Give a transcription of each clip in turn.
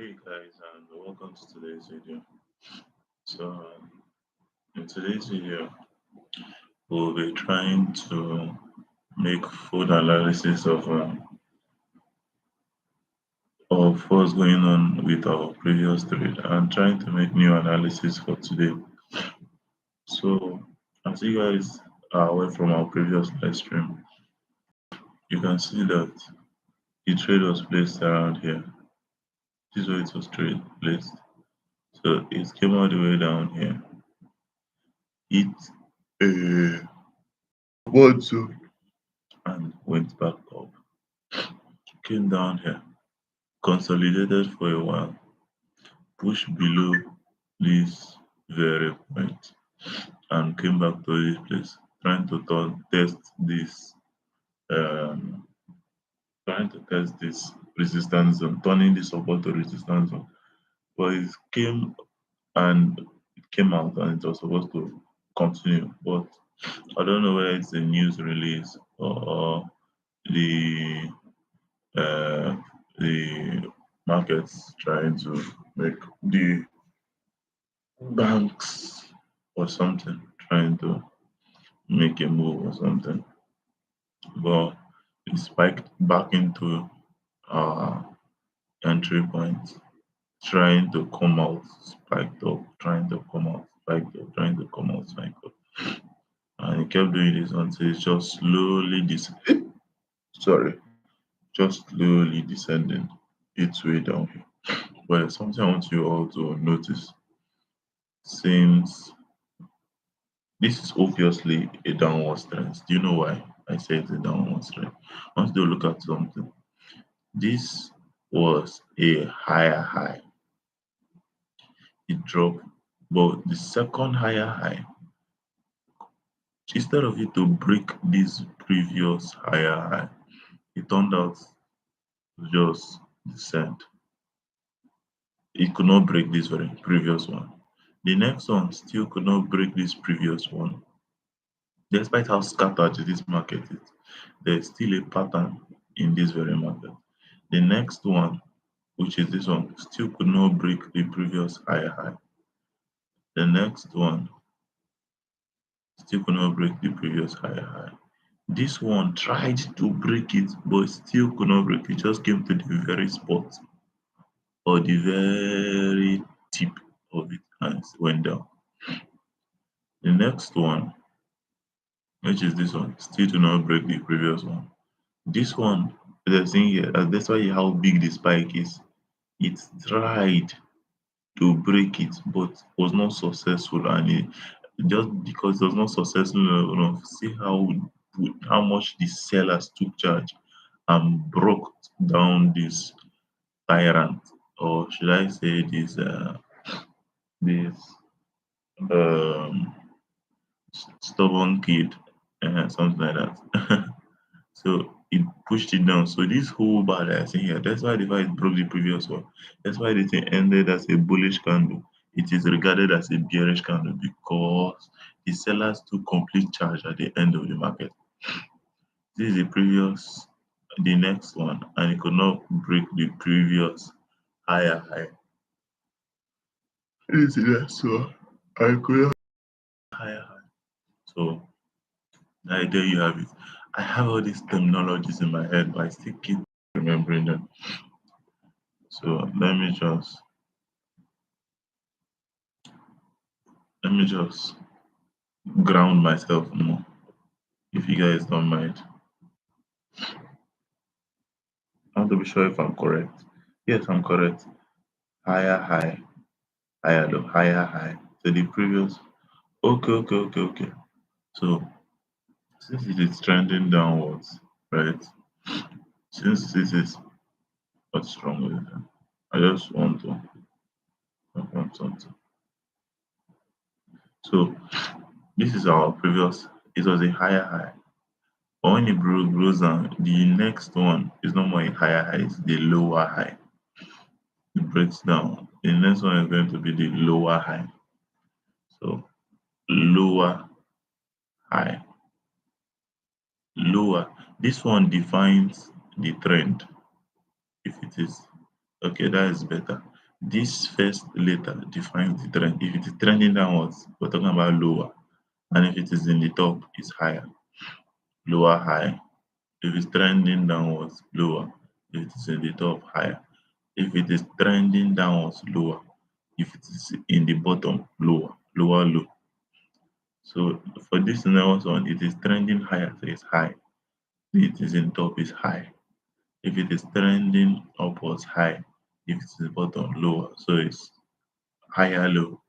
Hey guys, and welcome to today's video. So, in today's video, we'll be trying to make full analysis of what's going on with our previous trade and trying to make new analysis for today. So, as you guys are aware from our previous live stream, you can see that the trade was placed around here. This is where it was trade placed. So it came all the way down here. It one two and went back up. Came down here, consolidated for a while, pushed below this very point, and came back to this place, trying to test this, um, trying to test this resistance zone, turning the support to resistance zone. But it came out and it was supposed to continue. But I don't know whether it's a news release or the uh, the markets trying to make the banks or something trying to make a move or something. But it spiked back into our entry point, trying to come out, spiked up, trying to come out, spiked up, trying to come out, spiked up. And it kept doing this until it's just slowly sorry, just slowly descending its way down here. But something I want you all to notice, since this is obviously a downward trend. Do you know why I say it's a downward trend? Once you look at something, this was a higher high. It dropped, but the second higher high, instead of it to break this previous higher high, it turned out to just descend. It could not break this very previous one. The next one still could not break this previous one. Despite how scattered this market is, there's still a pattern in this very market. The next one, which is this one, still could not break the previous higher high. The next one still could not break the previous higher high. This one tried to break it, but still could not break it. Just came to the very spot or the very tip of it and it went down. The next one, which is this one, still do not break the previous one. This one, the thing here, that's why how big the spike is. It tried to break it, but was not successful, and it just because it was not successful enough, see how much the sellers took charge and broke down this tyrant, or should I say this um stubborn kid, something like that. So it pushed it down. So this whole bar that I see here, that's why the price broke the previous one. That's why the thing ended as a bullish candle. It is regarded as a bearish candle because the sellers took complete charge at the end of the market. This is the next one, and it could not break the previous higher high. This is the next one. I could not higher high. So there you have it. I have all these terminologies in my head, but I still keep remembering them. So let me just ground myself more, if you guys don't mind. I want to be sure if I'm correct. Yes, I'm correct. Higher high, higher low, higher high. So the previous. Okay, okay, okay, okay. So since it is trending downwards, right? Since this is what's wrong with it, I just want to confirm something. So this is our previous. It was a higher high. But when it grows down, the next one is not more a higher high, it's the lower high. It breaks down. The next one is going to be the lower high. So lower high, lower. This one defines the trend. If it is Okay, that is better. This first letter defines the trend. If it is trending downwards, we're talking about lower. And if it is in the top, it's higher. Lower, high. If it's trending downwards, lower. If it is in the top, higher. If it is trending downwards, lower. If it is in the bottom, lower. Lower, low. So for this next one, it is trending higher, so it's high. If it is in top, it's high. If it is trending upwards, high. If it is bottom, lower. So it's higher, low,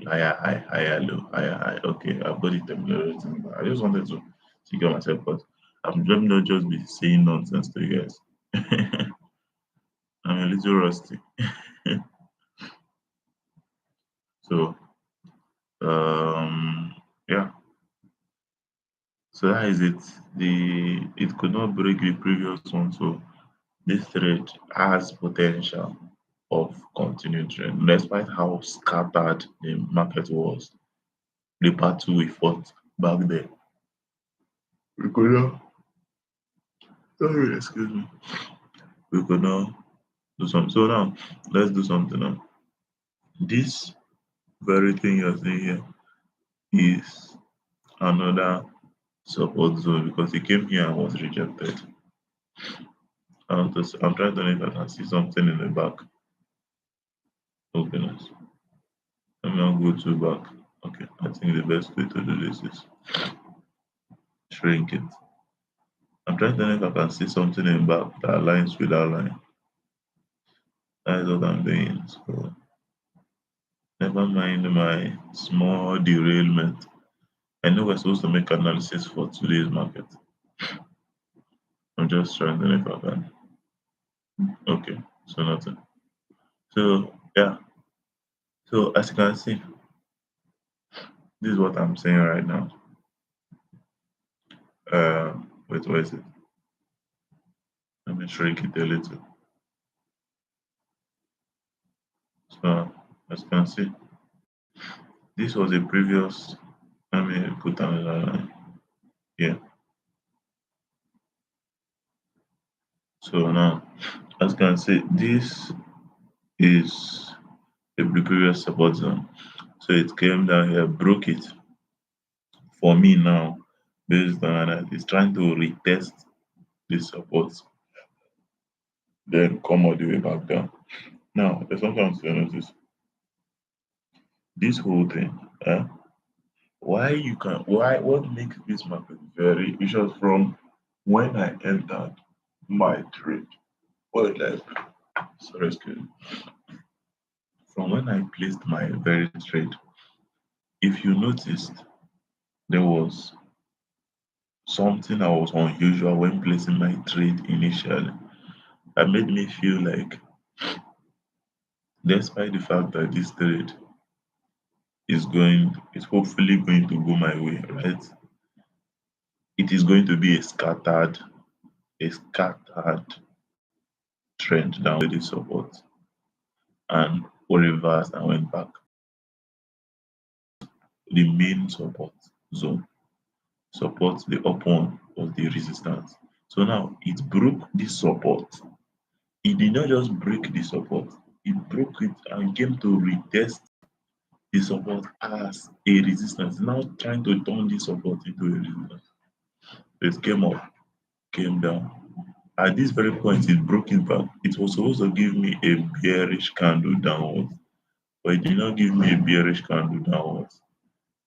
higher, high, higher, low, higher, high. Okay, I've got the terminology. I just wanted to figure myself, but I'm let me not just be saying nonsense to you guys. I'm a little rusty. So yeah. So that is it. It could not break the previous one. So this thread has potential of continued trend, despite how scattered the market was. The battle we fought back then. We could not, sorry, excuse me. We could not do something. So now let's do something now. This very thing you're seeing here is another support zone because it came here and was rejected. I'm trying to know if I can see something in the back. Oh goodness. Let me not go too back. Okay, I think the best way to do this is shrink it. I'm trying to know if I can see something in back that aligns with that line. That is what I'm doing. So never mind my small derailment. I know we're supposed to make analysis for today's market. I'm just trying to know if I can. Okay, so nothing. So yeah. So as you can see, this is what I'm saying right now. Wait, where is it? Let me shrink it a little. So as you can see, this was a previous. Let me put another line here. So now, as you can see, this is a previous support zone. So it came down here, broke it. For me now, based on that, it's trying to retest this support, then come all the way back down. Now, there's something I'm to notice. This whole thing, what makes this market very vicious from when I entered my trade. Well, like, sorry, excuse me. From when I placed my very trade, if you noticed, there was something that was unusual when placing my trade initially. That made me feel like, despite the fact that this trade is hopefully going to go my way, right? It is going to be a scattered trend down with the support and reversed and went back to the main support zone. Support the up one was the resistance. So now it broke the support. It did not just break the support, it broke it and came to retest the support as a resistance. Now trying to turn this support into a resistance. It came up, came down. At this very point, it broke it back. It was supposed to give me a bearish candle downwards, but it did not give me a bearish candle downwards.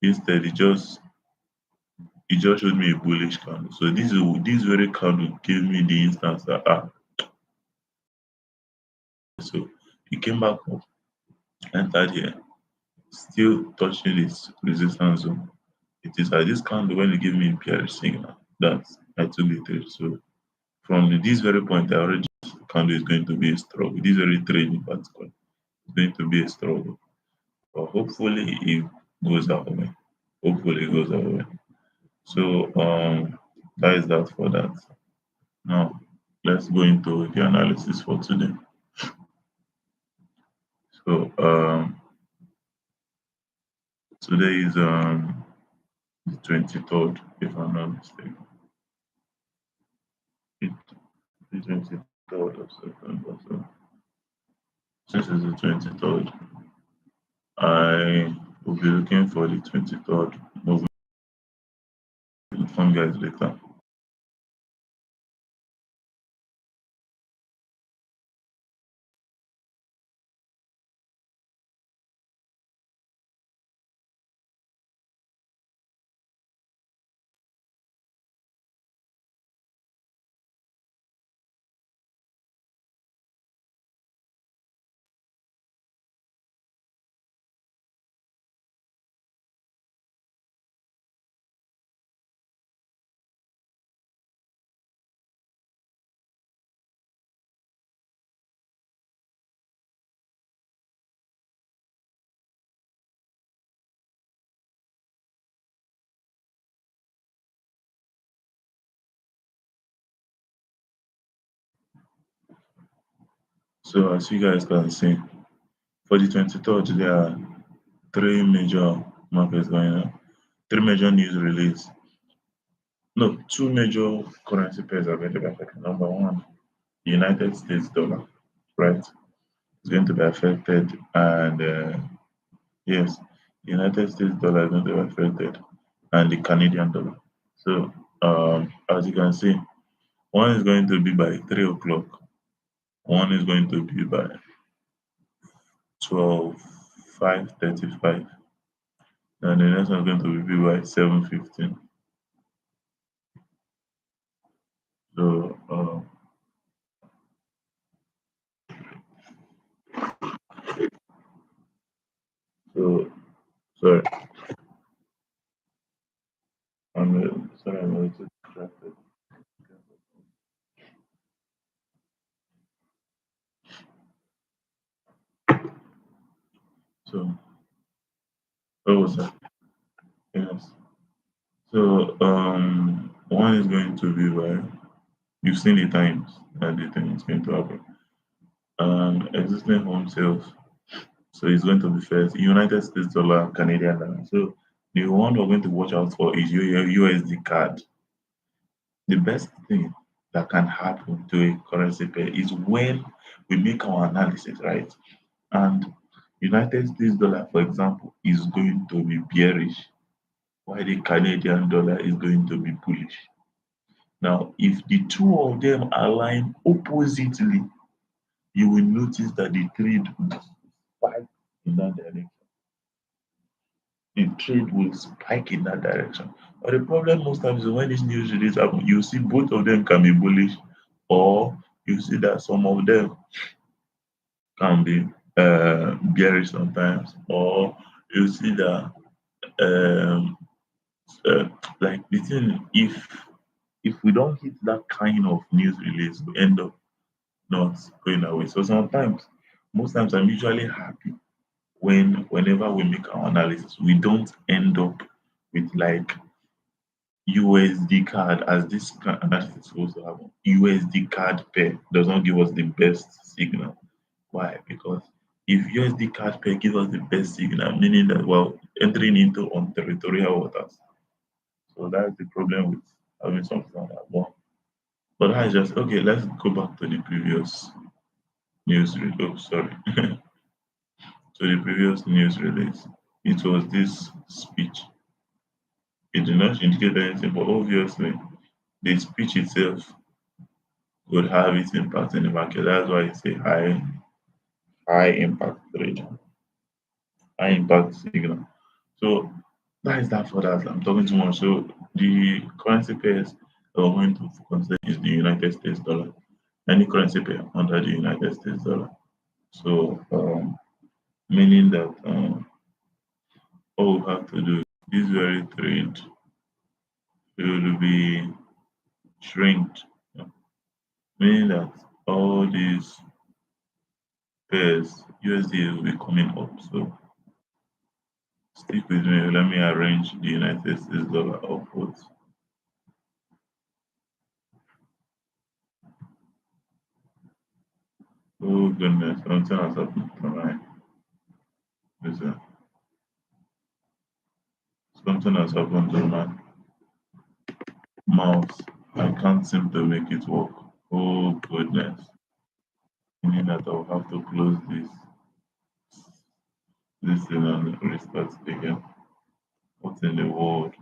Instead, it just showed me a bullish candle. So this very candle gave me the instance that so it came back up, entered here, still touching its resistance zone. It is at this candle when it gave me a bearish signal that I took the trade. So from this very point, I already candle is going to be a struggle. This very trade in particular is going to be a struggle. But hopefully it goes that way. Hopefully it goes that way. So that is that for that. Now let's go into the analysis for today. So today is the 23rd, if I'm not mistaken. The 23rd of September. So This is the 23rd. I will be looking for the 23rd movie. Inform guys later. So as you guys can see, for the 23rd, there are three major markets going on, three major news release. No, two major currency pairs are going to be affected. Number one, the United States dollar, right? It's going to be affected, and yes, the United States dollar is going to be affected, and the Canadian dollar. So, as you can see, one is going to be by 3 o'clock, one is going to be by 12, 5:35, and the next one is going to be by 7:15. So, so sorry, I'm a little distracted. So, what was that? Yes. So, one is going to be by, you've seen the times that the thing is going to happen. Existing home sales. So it's going to be first United States dollar, Canadian dollar. So the one we're going to watch out for is your USD card. The best thing that can happen to a currency pair is when we make our analysis, right? And United States dollar, for example, is going to be bearish, while the Canadian dollar is going to be bullish. Now, if the two of them align oppositely, you will notice that the trade will spike in that direction. The trade will spike in that direction. But the problem most times is when these news release happen, you see both of them can be bullish, or you see that some of them can be bearish sometimes, or you see that um, uh, like the thing, if we don't hit that kind of news release, we end up not going away. So sometimes, most times, I'm usually happy whenever we make our analysis, we don't end up with like USD card as this analysis is supposed to happen. USD card pair does not give us the best signal. Why? Because if USD card pair gives us the best signal, meaning that we're entering into territorial waters. So that's the problem with having something like that. But that's just okay. Let's go back to the previous news release. Oh, sorry. So the previous news release, it was this speech. It did not indicate anything, but obviously the speech itself could have its impact in the market. That's why it's a high impact trade, high impact signal. So that is that for that. I'm talking too much. So the currency pairs that we're going to focus on is the United States dollar. Any currency pair under the United States dollar. So meaning that all we have to do, this very trade will be shrinked, meaning that all these pairs USD will be coming up. So stick with me. Let me arrange the United States dollar upwards. Oh goodness, something has happened to my listen. Something has happened to my mouse. I can't seem to make it work. Oh goodness. meaning that I'll have to close this thing and restart it again. What in the world?